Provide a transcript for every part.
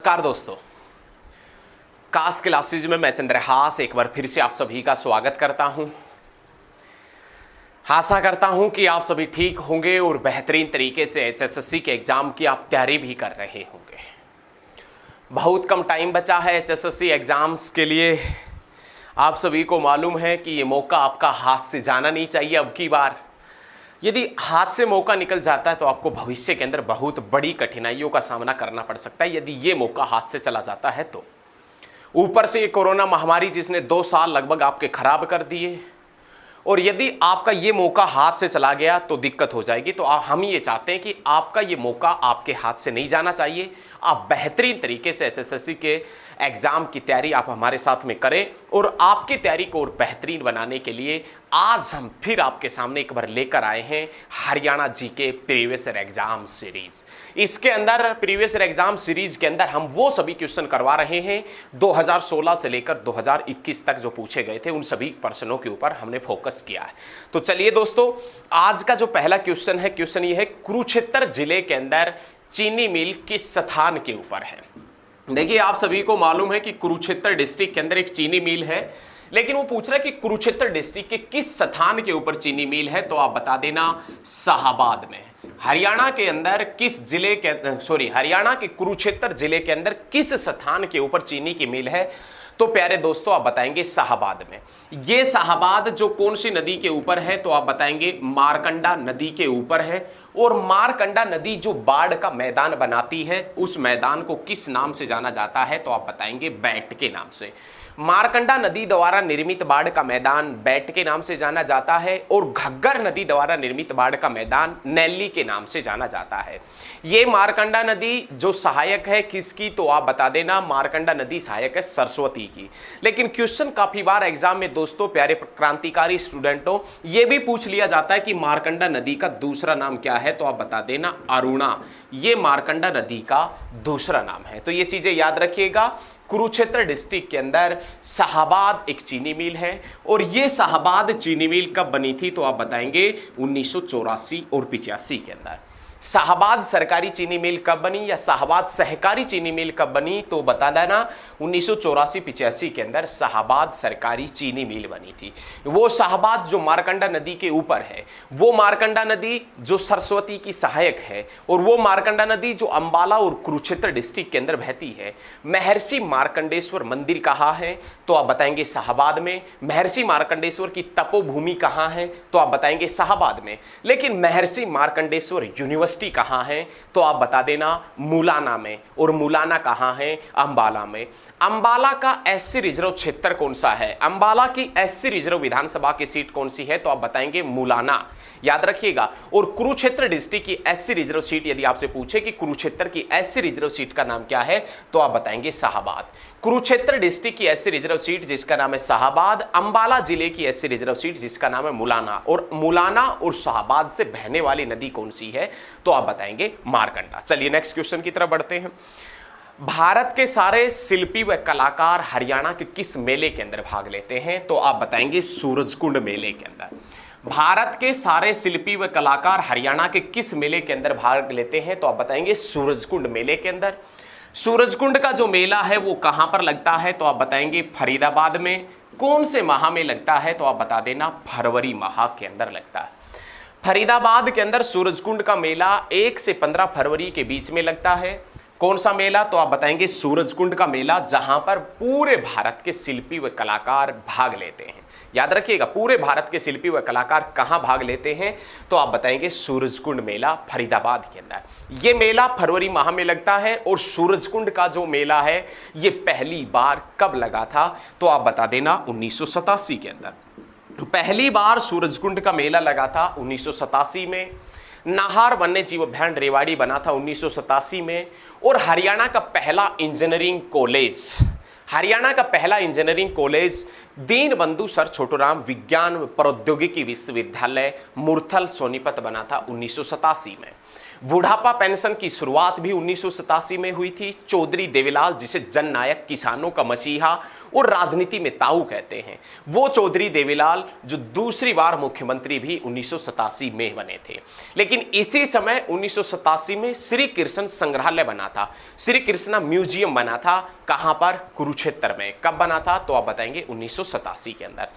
नमस्कार दोस्तों, कास क्लासेज में मैं चंद्रहास एक बार फिर से आप सभी का स्वागत करता हूं। आशा करता हूं कि आप सभी ठीक होंगे और बेहतरीन तरीके से एचएसएससी के एग्जाम की आप तैयारी भी कर रहे होंगे। बहुत कम टाइम बचा है एचएसएससी एग्जाम्स के लिए। आप सभी को मालूम है कि ये मौका आपका हाथ से जाना नहीं चाहिए। अब की बार यदि हाथ से मौका निकल जाता है तो आपको भविष्य के अंदर बहुत बड़ी कठिनाइयों का सामना करना पड़ सकता है यदि ये मौका हाथ से चला जाता है तो। ऊपर से ये कोरोना महामारी जिसने 2 साल लगभग आपके खराब कर दिए, और यदि आपका ये मौका हाथ से चला गया तो दिक्कत हो जाएगी। तो हम ये चाहते हैं कि आपका ये मौका आपके हाथ से नहीं जाना चाहिए। आप बेहतरीन तरीके से एचएसएससी के एग्जाम की तैयारी आप हमारे साथ में करें, और आपकी तैयारी को और बेहतरीन बनाने के लिए आज हम फिर आपके सामने एक बार लेकर आए हैं Haryana GK previous year exam series. इसके अंदर प्रीवियस ईयर एग्जाम सीरीज के अंदर हम वो सभी क्वेश्चन करवा रहे हैं 2016 से लेकर 2021 तक जो पूछे गए थे, उन सभी प्रश्नों के ऊपर हमने फोकस किया है। तो चलिए दोस्तों, आज का जो पहला क्वेश्चन है, क्वेश्चन ये है कुरुक्षेत्र जिले के अंदर चीनी मिल किस स्थान के ऊपर है। देखिए, आप सभी को मालूम है कि कुरुक्षेत्र डिस्ट्रिक्ट के अंदर एक चीनी मिल है, लेकिन वो पूछ रहा है कि कुरुक्षेत्र डिस्ट्रिक्ट के किस स्थान के ऊपर चीनी मिल है। तो आप बता देना शाहाबाद में। हरियाणा के अंदर किस जिले के हरियाणा के कुरुक्षेत्र जिले के अंदर किस स्थान के ऊपर चीनी की मिल है। तो प्यारे दोस्तों, आप बताएंगे शाहाबाद में। ये शाहाबाद जो कौन सी नदी के ऊपर है, तो आप बताएंगे मारकंडा नदी के ऊपर है। और मारकंडा नदी जो बाढ़ का मैदान बनाती है, उस मैदान को किस नाम से जाना जाता है, तो आप बताएंगे बैट के नाम से। मारकंडा नदी द्वारा निर्मित बाढ़ का मैदान बैट के नाम से जाना जाता है, और घग्गर नदी द्वारा निर्मित बाढ़ का मैदान नैली के नाम से जाना जाता है। ये मारकंडा नदी जो सहायक है किसकी, तो आप बता देना मारकंडा नदी सहायक है सरस्वती की। लेकिन क्वेश्चन काफी बार एग्जाम में दोस्तों, प्यारे क्रांतिकारी स्टूडेंटों, ये भी पूछ लिया जाता है कि मारकंडा नदी का दूसरा नाम क्या है, तो आप बता देना अरुणा। ये मारकंडा नदी का दूसरा नाम है। तो ये चीजें याद रखिएगा। कुरुक्षेत्र डिस्ट्रिक्ट के अंदर शाहाबाद एक चीनी मिल है, और ये शाहाबाद चीनी मिल कब बनी थी, तो आप बताएंगे 1984 और 85 के अंदर। शाहाबाद सरकारी चीनी मिल कब बनी, या शाहाबाद सहकारी चीनी मिल कब बनी, तो बता देना 1984-85 के अंदर शाहाबाद सरकारी चीनी मिल बनी थी। वो शाहाबाद जो मारकंडा नदी के ऊपर है, वो मारकंडा नदी जो सरस्वती की सहायक है, और वो मारकंडा नदी जो अंबाला और कुरुक्षेत्र डिस्ट्रिक्ट के अंदर बहती है। महर्षि मार्कंडेश्वर मंदिर कहाँ है, तो आप बताएंगे शाहाबाद में। महर्षि मार्कंडेश्वर की तपोभूमि कहाँ है, तो आप बताएंगे शाहाबाद में। लेकिन महर्षि मार्कंडेश्वर यूनिवर्सिटी कहां है, तो आप बता देना मुलाना में। और मुलाना कहां है, अंबाला में। अंबाला का एससी रिजर्व क्षेत्र कौन सा है, अंबाला की एससी रिजर्व विधानसभा की सीट कौन सी है, तो आप बताएंगे मुलाना। याद रखिएगा। और कुरुक्षेत्र डिस्ट्रिक्ट की एससी रिजर्व सीट यदि आपसे पूछे कि कुरुक्षेत्र की एससी रिजर्व सीट का नाम क्या है, तो आप बताएंगे शाहाबाद। कुरुक्षेत्र डिस्ट्रिक्ट की एससी रिजर्व सीट जिसका नाम है शाहाबाद, अंबाला जिले की एससी रिजर्व सीट जिसका नाम है मुलाना। और मुलाना और शाहाबाद से बहने वाली नदी कौन सी है, तो आप बताएंगे मारकंडा। चलिए नेक्स्ट क्वेश्चन की तरफ बढ़ते हैं। भारत के सारे शिल्पी व कलाकार हरियाणा के किस मेले के अंदर भाग लेते हैं, तो आप बताएंगे सूरजकुंड मेले के अंदर। भारत के सारे शिल्पी व कलाकार हरियाणा के किस मेले के अंदर भाग लेते हैं, तो आप बताएंगे सूरजकुंड मेले के अंदर। सूरजकुंड का जो मेला है वो कहां पर लगता है, तो आप बताएंगे फरीदाबाद में। कौन से माह में लगता है, तो आप बता देना फरवरी माह के अंदर लगता है। फरीदाबाद के अंदर सूरजकुंड का मेला 1 से 15 फरवरी के बीच में लगता है। कौन सा मेला, तो आप बताएंगे सूरजकुंड का मेला, जहां पर पूरे भारत के शिल्पी व कलाकार भाग लेते हैं। याद रखिएगा, पूरे भारत के शिल्पी व कलाकार कहां भाग लेते हैं, तो आप बताएंगे सूरजकुंड मेला फरीदाबाद के अंदर। यह मेला फरवरी माह में लगता है। और सूरजकुंड का जो मेला है ये पहली बार कब लगा था, तो आप बता देना 1987 के अंदर। पहली बार सूरजकुंड का मेला लगा था 1987 में। नाहर वन्य जीव अभ्यारण्य रेवाड़ी बना था 1987 में। और हरियाणा का पहला engineering college Deenbandhu sir Chhoturam विज्ञान प्रौद्योगिकी विश्वविद्यालय मुरथल सोनीपत बना था 1987 में। बुढ़ापा पेंशन की शुरुआत भी 1987 में हुई थी। चौधरी देवीलाल, जिसे जननायक, किसानों का मसीहा और राजनीति में ताऊ कहते हैं, वो चौधरी देवीलाल जो दूसरी बार मुख्यमंत्री भी 1987 में बने थे। लेकिन इसी समय 1987 में श्री कृष्ण संग्रहालय बना था, श्री कृष्णा म्यूजियम बना था। कहां पर? कुरुक्षेत्र में। कब बना था? तो आप बताएंगे 1987 के अंदर।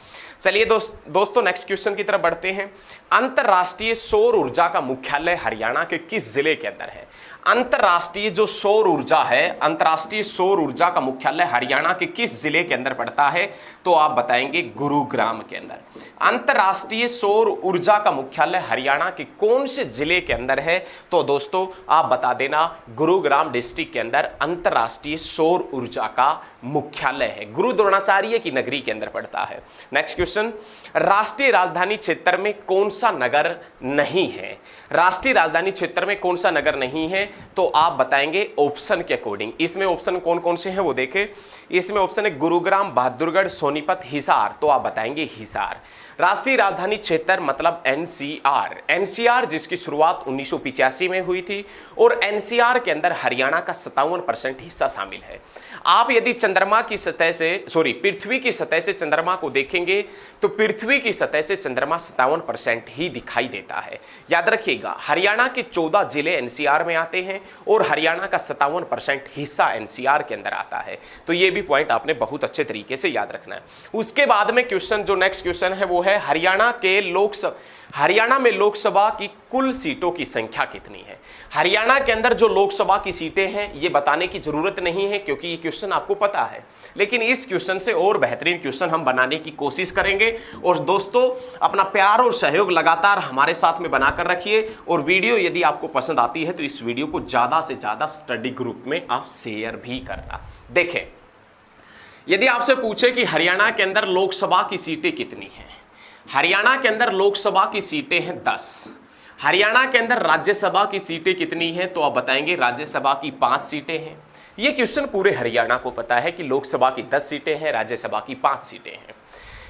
चलिए दोस्तों नेक्स्ट क्वेश्चन की तरफ बढ़ते हैं। अंतरराष्ट्रीय सौर ऊर्जा का मुख्यालय हरियाणा के किस जिले के अंदर है? अंतरराष्ट्रीय जो सौर ऊर्जा है, अंतरराष्ट्रीय सौर ऊर्जा का मुख्यालय हरियाणा के किस जिले के अंदर पड़ता है? तो आप बताएंगे गुरुग्राम के अंदर। अंतरराष्ट्रीय सौर ऊर्जा का मुख्यालय हरियाणा के कौन से जिले के अंदर है? तो दोस्तों आप बता देना, गुरुग्राम डिस्ट्रिक्ट के अंदर अंतरराष्ट्रीय सौर ऊर्जा का मुख्यालय है, गुरु द्रोणाचार्य की नगरी के अंदर पड़ता है। नेक्स्ट क्वेश्चन, राष्ट्रीय राजधानी क्षेत्र में कौन सा नगर नहीं है? राष्ट्रीय राजधानी क्षेत्र में कौन सा नगर नहीं है? तो आप बताएंगे ऑप्शन के अकॉर्डिंग। इसमें ऑप्शन कौन कौन से हैं वो देखें। इसमें ऑप्शन है गुरुग्राम, बहादुरगढ़, सोनीपत, हिसार। तो आप बताएंगे हिसार। राष्ट्रीय राजधानी क्षेत्र मतलब एनसीआर। एनसीआर जिसकी शुरुआत 1985 में हुई थी और एनसीआर के अंदर हरियाणा का 57% हिस्सा शामिल है। आप यदि चंद्रमा की सतह से पृथ्वी की सतह से चंद्रमा को देखेंगे तो पृथ्वी की सतह से चंद्रमा 57% ही दिखाई देता है। याद रखिएगा, हरियाणा के 14 जिले एनसीआर में आते हैं और हरियाणा का 57% हिस्सा एनसीआर के अंदर आता है। तो ये भी पॉइंट आपने बहुत अच्छे तरीके से याद रखना है। उसके बाद में क्वेश्चन, जो नेक्स्ट क्वेश्चन है वो है हरियाणा में लोकसभा की कुल सीटों की संख्या कितनी है? हरियाणा के अंदर जो लोकसभा की सीटें हैं ये बताने की जरूरत नहीं है क्योंकि ये क्वेश्चन आपको पता है, लेकिन इस क्वेश्चन से और बेहतरीन क्वेश्चन हम बनाने की कोशिश करेंगे। और दोस्तों अपना प्यार और सहयोग लगातार हमारे साथ में बनाकर रखिए और वीडियो यदि आपको पसंद आती है तो इस वीडियो को ज्यादा से ज्यादा स्टडी ग्रुप में आप शेयर भी करना। देखें, यदि आपसे पूछे कि हरियाणा के अंदर लोकसभा की सीटें कितनी हैं, हरियाणा के अंदर लोकसभा की सीटें हैं 10। हरियाणा के अंदर राज्यसभा की सीटें कितनी हैं? तो आप बताएंगे राज्यसभा की 5 सीटें हैं। ये क्वेश्चन पूरे हरियाणा को पता है कि लोकसभा की 10 सीटें हैं, राज्यसभा की 5 सीटें हैं।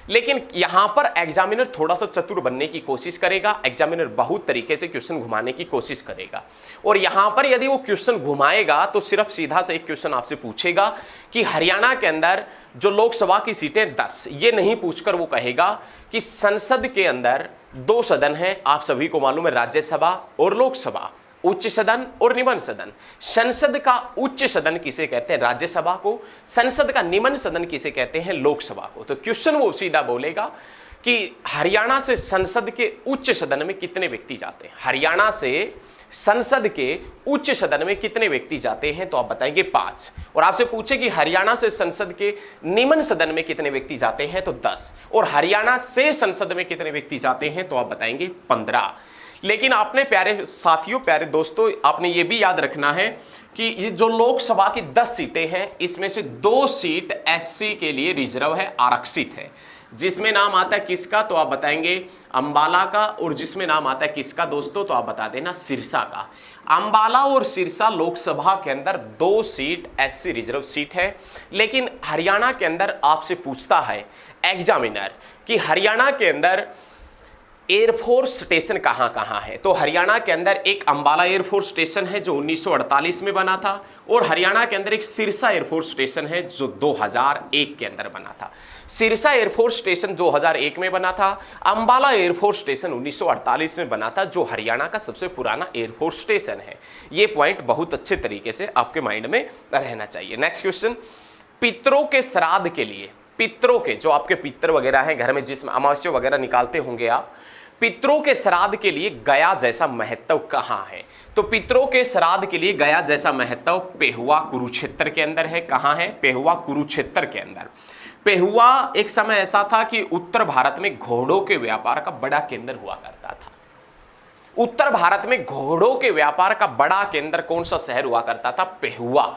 लेकिन यहां पर एग्जामिनर थोड़ा सा चतुर बनने की कोशिश करेगा। एग्जामिनर बहुत तरीके से क्वेश्चन घुमाने की कोशिश करेगा और यहां पर यदि वो क्वेश्चन घुमाएगा तो सिर्फ सीधा से एक क्वेश्चन आपसे पूछेगा कि हरियाणा के अंदर जो लोकसभा की सीटें 10, ये नहीं पूछकर वो कहेगा कि संसद के अंदर 2 सदन हैं। आप सभी को मालूम है, राज्यसभा और लोकसभा, उच्च सदन और निम्न सदन। संसद का उच्च सदन किसे कहते हैं? राज्यसभा को। संसद का निम्न सदन किसे कहते हैं? लोकसभा को। तो क्वेश्चन वो सीधा बोलेगा कि हरियाणा से संसद के उच्च सदन में कितने व्यक्ति जाते हैं? हरियाणा से संसद के उच्च सदन में कितने व्यक्ति जाते हैं? तो आप बताएंगे 5। और आपसे पूछे कि हरियाणा से संसद के निम्न सदन में कितने व्यक्ति जाते हैं? तो 10। और हरियाणा से संसद में कितने व्यक्ति जाते हैं? तो आप बताएंगे 15। लेकिन आपने प्यारे साथियों, प्यारे दोस्तों, आपने ये भी याद रखना है कि ये जो लोकसभा की 10 सीटें हैं इसमें से 2 सीट एससी के लिए रिजर्व है, आरक्षित है। जिसमें नाम आता है किसका? तो आप बताएंगे अंबाला का। और जिसमें नाम आता है किसका दोस्तों? तो आप बता देना सिरसा का। अंबाला और सिरसा लोकसभा के अंदर 2 सीट एससी रिजर्व सीट है। लेकिन हरियाणा के अंदर आपसे पूछता है एग्जामिनर कि हरियाणा के अंदर एयरफोर्स स्टेशन कहाँ कहाँ है? तो हरियाणा के अंदर एक अंबाला एयरफोर्स स्टेशन है जो 1948 में बना था और हरियाणा के अंदर एक सिरसा एयरफोर्स स्टेशन है जो 2001 के अंदर बना था। सिरसा एयरफोर्स स्टेशन 2001 में बना था, अंबाला एयरफोर्स स्टेशन 1948 में बना था, जो हरियाणा का सबसे पुराना एयरफोर्स स्टेशन है। ये पॉइंट बहुत अच्छे तरीके से आपके माइंड में रहना चाहिए। नेक्स्ट क्वेश्चन, पितरों के श्राद्ध के लिए, पितरों के जो आपके पितर वगैरह हैं घर में जिसमें अमावस्या वगैरह निकालते होंगे आप, पितरों के श्राद्ध के लिए गया जैसा महत्व कहाँ है? तो पितरों के श्राद्ध के लिए गया जैसा महत्व पेहुआ कुरुक्षेत्र के अंदर है। कहाँ है? पेहुआ कुरुक्षेत्र के अंदर। पेहुआ एक समय ऐसा था कि उत्तर भारत में घोड़ों के व्यापार का बड़ा केंद्र हुआ करता था। उत्तर भारत में घोड़ों के व्यापार का बड़ा केंद्र कौन सा शहर हुआ करता था? पेहुआ।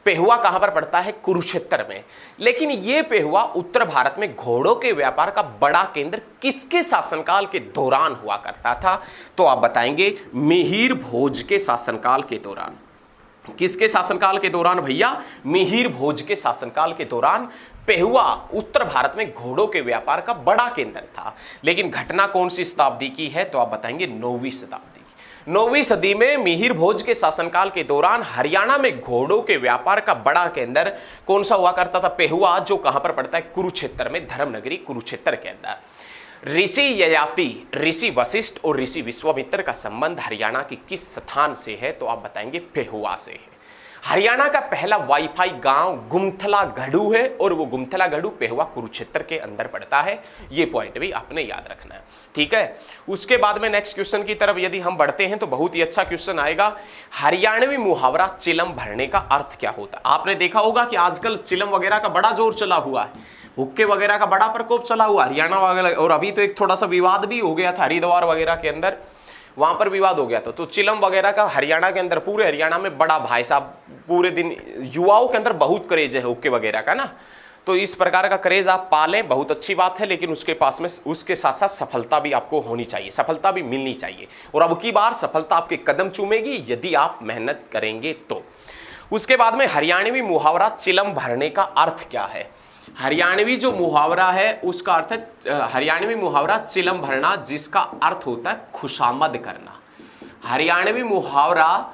पेहुआ कहां पर पड़ता है? कुरुक्षेत्र में। लेकिन यह पेहुआ उत्तर भारत में घोड़ों के व्यापार का बड़ा केंद्र किसके शासनकाल के दौरान हुआ करता था? तो आप बताएंगे मिहिर भोज के शासनकाल के दौरान। किसके शासनकाल के दौरान भैया? मिहिर भोज के शासनकाल के दौरान पेहुआ उत्तर भारत में घोड़ों के व्यापार का बड़ा केंद्र था। लेकिन घटना कौन सी शताब्दी की है? तो आप बताएंगे 9वीं शताब्दी। 9वीं सदी में मिहिर भोज के शासनकाल के दौरान हरियाणा में घोड़ों के व्यापार का बड़ा केंद्र कौन सा हुआ करता था? पेहुआ, जो कहां पर पड़ता है? कुरुक्षेत्र में, धर्मनगरी कुरुक्षेत्र के अंदर। ऋषि ययाति, ऋषि वशिष्ठ और ऋषि विश्वामित्र का संबंध हरियाणा के किस स्थान से है? तो आप बताएंगे पेहुआ से है। हरियाणा का पहला वाईफाई गांव गुमथला गढ़ू है और वो गुमथला गढ़ू पेहुआ कुरुक्षेत्र के अंदर पड़ता है। ये पॉइंट भी आपने याद रखना है, ठीक है। उसके बाद में नेक्स्ट क्वेश्चन की तरफ यदि हम बढ़ते हैं तो बहुत ही अच्छा क्वेश्चन आएगा। हरियाणवी मुहावरा चिलम भरने का अर्थ क्या होता है? आपने देखा होगा कि आजकल चिलम वगैरह का बड़ा जोर चला हुआ है, हुक्के वगैरह का बड़ा प्रकोप चला हुआ हरियाणा वगैरह, और अभी तो एक थोड़ा सा विवाद भी हो गया था हरिद्वार वगैरह के अंदर, वहां पर विवाद हो गया था। तो चिलम वगैरह का हरियाणा के अंदर, पूरे हरियाणा में बड़ा, भाई साहब पूरे दिन युवाओं के अंदर बहुत क्रेज है हुक्के वगैरह का ना। तो इस प्रकार का क्रेज आप पालें, बहुत अच्छी बात है, लेकिन उसके पास में उसके साथ साथ सफलता भी आपको होनी चाहिए, सफलता भी मिलनी चाहिए। और अब की बार सफलता आपके कदम चूमेगी यदि आप मेहनत करेंगे तो। उसके बाद में हरियाणवी मुहावरा चिलम भरने का अर्थ क्या है? हरियाणवी जो मुहावरा है उसका अर्थ है, हरियाणवी मुहावरा चिलम भरना, जिसका अर्थ होता है खुशामद करना। हरियाणवी मुहावरा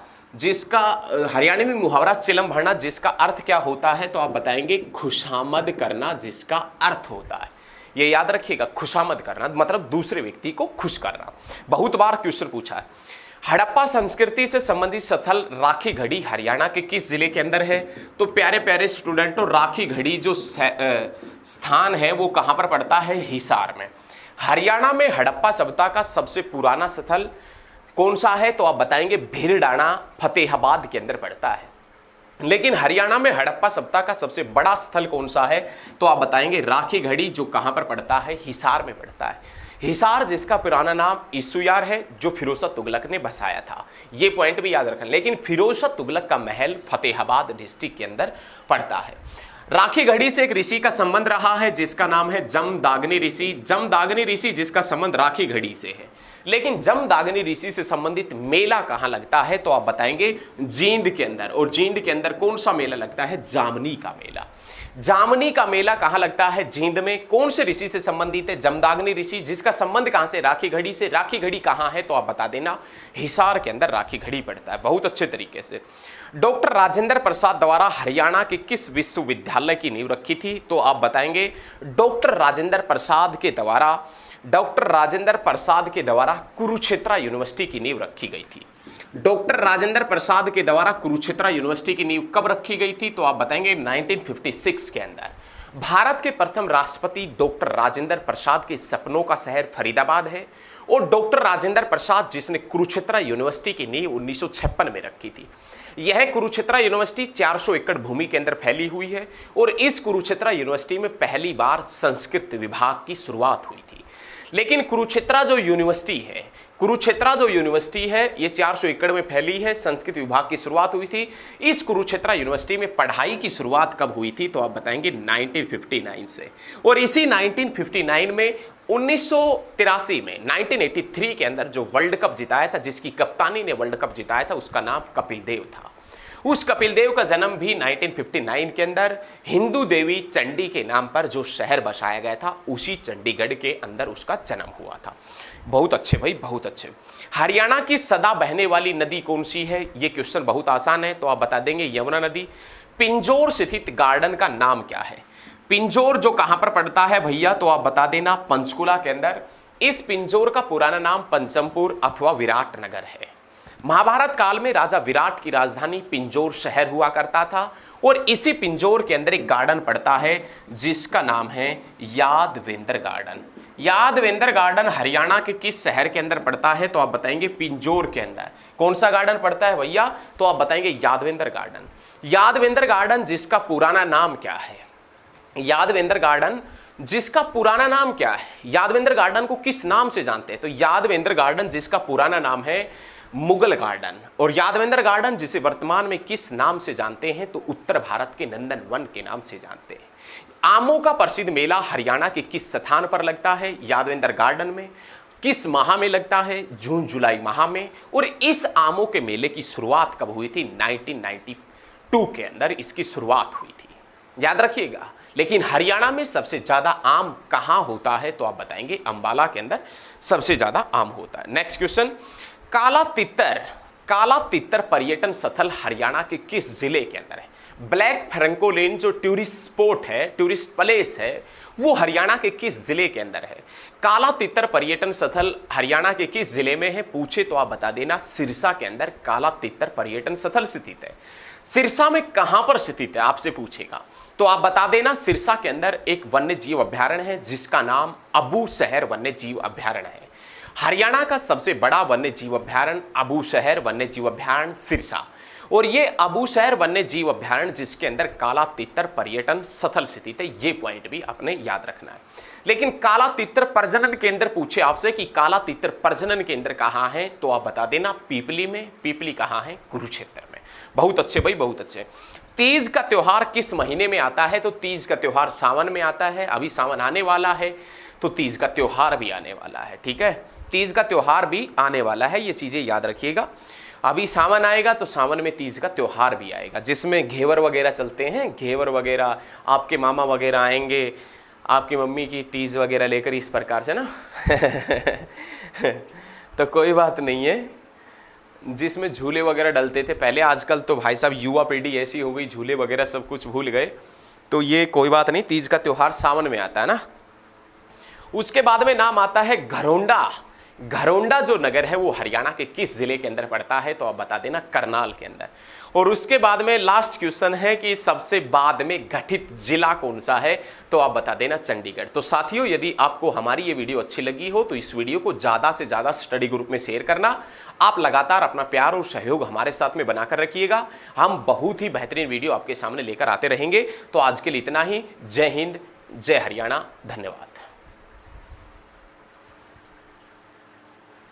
चिलम भरना, जिसका अर्थ क्या होता है? तो आप बताएंगे खुशामद करना, जिसका अर्थ होता है, ये याद रखिएगा, खुशामद करना मतलब दूसरे व्यक्ति को खुश करना। बहुत बार क्वेश्चन पूछा है। हड़प्पा संस्कृति से संबंधित स्थल राखी घड़ी हरियाणा के किस जिले के अंदर है? तो प्यारे प्यारे स्टूडेंटों, राखी घड़ी जो स्थान है वो कहां पर पड़ता है? हिसार में। हरियाणा में हड़प्पा सभ्यता का सबसे पुराना स्थल कौन सा है? तो आप बताएंगे भीरडाना, फतेहाबाद के अंदर पड़ता है। लेकिन हरियाणा में हड़प्पा सभ्यता का सबसे बड़ा स्थल कौन सा है? तो आप बताएंगे राखी घड़ी, जो कहां पर पड़ता है? हिसार में पड़ता है। हिसार जिसका पुराना नाम ईसुयार है, जो फिरोज शाह तुगलक ने बसाया था, ये पॉइंट भी याद रखना। लेकिन फिरोज शाह तुगलक का महल फतेहाबाद डिस्ट्रिक्ट के अंदर पड़ता है। राखी घड़ी से एक ऋषि का संबंध रहा है जिसका नाम है जमदाग्नि ऋषि। जमदाग्नि ऋषि जिसका संबंध राखी घड़ी से है। लेकिन जमदाग्नि ऋषि से संबंधित मेला कहां लगता है? तो आप बताएंगे जींद के अंदर। और जींद के अंदर कौन सा मेला लगता है? जामनी का मेला। जामनी का मेला कहां लगता है? जींद में। कौन से ऋषि से संबंधित है? जमदाग्नि ऋषि, जिसका संबंध कहां से? राखी घड़ी से। राखी घड़ी कहां है? तो आप बता देना, हिसार के अंदर राखी घड़ी पड़ता है। बहुत अच्छे तरीके से। डॉक्टर राजेंद्र प्रसाद द्वारा हरियाणा के किस विश्वविद्यालय की नींव रखी थी? तो आप बताएंगे डॉक्टर राजेंद्र प्रसाद के द्वारा कुरुक्षेत्र यूनिवर्सिटी की नींव रखी गई थी। डॉक्टर राजेंद्र प्रसाद के द्वारा कुरुक्षेत्र यूनिवर्सिटी की नींव कब रखी गई थी? तो आप बताएंगे 1956 के अंदर। भारत के प्रथम राष्ट्रपति डॉक्टर राजेंद्र प्रसाद के सपनों का शहर फरीदाबाद है। और डॉक्टर राजेंद्र प्रसाद जिसने कुरुक्षेत्र यूनिवर्सिटी की नींव 1956 में रखी थी। यह कुरुक्षेत्र यूनिवर्सिटी 400 एकड़ भूमि के अंदर फैली हुई है। और इस कुरुक्षेत्र यूनिवर्सिटी में पहली बार संस्कृत विभाग की शुरुआत हुई थी। लेकिन कुरुक्षेत्र जो यूनिवर्सिटी है ये 400 एकड़ में फैली है, संस्कृत विभाग की शुरुआत हुई थी। इस कुरुक्षेत्र यूनिवर्सिटी में पढ़ाई की शुरुआत कब हुई थी? तो आप बताएंगे 1959 से। और इसी 1959 में 1983 में 1983 के अंदर जो वर्ल्ड कप जिताया था, जिसकी कप्तानी ने वर्ल्ड कप जिताया था, उसका नाम कपिल देव था। उस कपिल देव का जन्म भी 1959 के अंदर हिंदू देवी चंडी के नाम पर जो शहर बसाया गया था, उसी चंडीगढ़ के अंदर उसका जन्म हुआ था। बहुत अच्छे भाई, बहुत अच्छे। हरियाणा की सदा बहने वाली नदी कौन सी है? ये क्वेश्चन बहुत आसान है, तो आप बता देंगे यमुना नदी। पिंजौर स्थित गार्डन का नाम क्या है? पिंजौर जो कहां पर पड़ता है भैया? तो आप बता देना पंचकुला के अंदर। इस पिंजौर का पुराना नाम पंचमपुर अथवा विराट नगर है। महाभारत काल में राजा विराट की राजधानी पिंजौर शहर हुआ करता था। और इसी पिंजौर के अंदर एक गार्डन पड़ता है जिसका नाम है यादवेंद्र गार्डन। यादवेंद्र गार्डन हरियाणा के किस शहर के अंदर पड़ता है? तो आप बताएंगे पिंजौर के अंदर। कौन सा गार्डन पड़ता है भैया? तो आप बताएंगे यादवेंद्र गार्डन। यादवेंद्र गार्डन जिसका पुराना नाम क्या है? यादवेंद्र गार्डन जिसका पुराना नाम क्या है? यादवेंद्र गार्डन को किस नाम से जानते हैं? तो यादवेंद्र गार्डन जिसका पुराना नाम है मुगल गार्डन। और यादवेंद्र गार्डन जिसे वर्तमान में किस नाम से जानते हैं? तो उत्तर भारत के नंदन वन के नाम से जानते हैं। आमों का प्रसिद्ध मेला हरियाणा के किस स्थान पर लगता है? यादवेंद्र गार्डन में। किस माह में लगता है? जून जुलाई माह में। और इस आमों के मेले की शुरुआत कब हुई थी? 1992 के अंदर इसकी शुरुआत हुई थी, याद रखिएगा। लेकिन हरियाणा में सबसे ज्यादा आम कहां होता है? तो आप बताएंगे अंबाला के अंदर सबसे ज्यादा आम होता है। नेक्स्ट क्वेश्चन, काला तितर पर्यटन स्थल हरियाणा के किस जिले के अंदर है? ब्लैक फ्रैंकोलिन जो टूरिस्ट स्पॉट है, टूरिस्ट प्लेस है, वो हरियाणा के किस जिले के अंदर है? काला तितर पर्यटन स्थल हरियाणा के किस जिले में है? पूछे तो आप बता देना सिरसा के अंदर काला तितर पर्यटन स्थल स्थित है। सिरसा में कहां पर स्थित है आपसे पूछेगा तो आप बता देना सिरसा के अंदर एक वन्य जीव अभ्यारण्य है जिसका नाम अबूशहर वन्य जीव अभ्यारण्य है। हरियाणा का सबसे बड़ा वन्य जीव अभ्यारण्य अबूशहर वन्य जीव अभ्यारण्य सिरसा, और ये अबूशहर वन्य जीव अभ्यारण्य जिसके अंदर काला तितर पर्यटन स्थल स्थित है, ये पॉइंट भी अपने याद रखना है। लेकिन काला तितर प्रजनन केंद्र पूछे आपसे कि काला तितर प्रजनन केंद्र कहाँ है तो आप बता देना पीपली में। पीपली कहाँ है? कुरुक्षेत्र में। बहुत अच्छे भाई, बहुत अच्छे। तीज का त्योहार किस महीने में आता है? तो तीज का त्योहार सावन में आता है। अभी सावन आने वाला है तो तीज का त्योहार भी आने वाला है। ठीक है, तीज का त्योहार भी आने वाला है, ये चीजें याद रखिएगा। अभी सावन आएगा तो सावन में तीज का त्योहार भी आएगा जिसमें घेवर वगैरह चलते हैं। घेवर वगैरह आपके मामा वगैरह आएंगे, आपकी मम्मी की तीज वगैरह लेकर, इस प्रकार से ना तो कोई बात नहीं है। जिसमें झूले वगैरह डलते थे पहले, आजकल तो भाई साहब युवा पीढ़ी ऐसी हो गई, झूले वगैरह सब कुछ भूल गए, तो ये कोई बात नहीं। तीज का त्योहार सावन में आता है ना। उसके बाद में नाम आता है घरोंडा। घरोंडा जो नगर है वो हरियाणा के किस जिले के अंदर पड़ता है तो आप बता देना करनाल के अंदर। और उसके बाद में लास्ट क्वेश्चन है कि सबसे बाद में गठित जिला कौन सा है तो आप बता देना चंडीगढ़। तो साथियों, यदि आपको हमारी ये वीडियो अच्छी लगी हो तो इस वीडियो को ज़्यादा से ज़्यादा स्टडी ग्रुप में शेयर करना। आप लगातार अपना प्यार और सहयोग हमारे साथ में बनाकर रखिएगा। हम बहुत ही बेहतरीन वीडियो आपके सामने लेकर आते रहेंगे। तो आज के लिए इतना ही। जय हिंद, जय हरियाणा, धन्यवाद।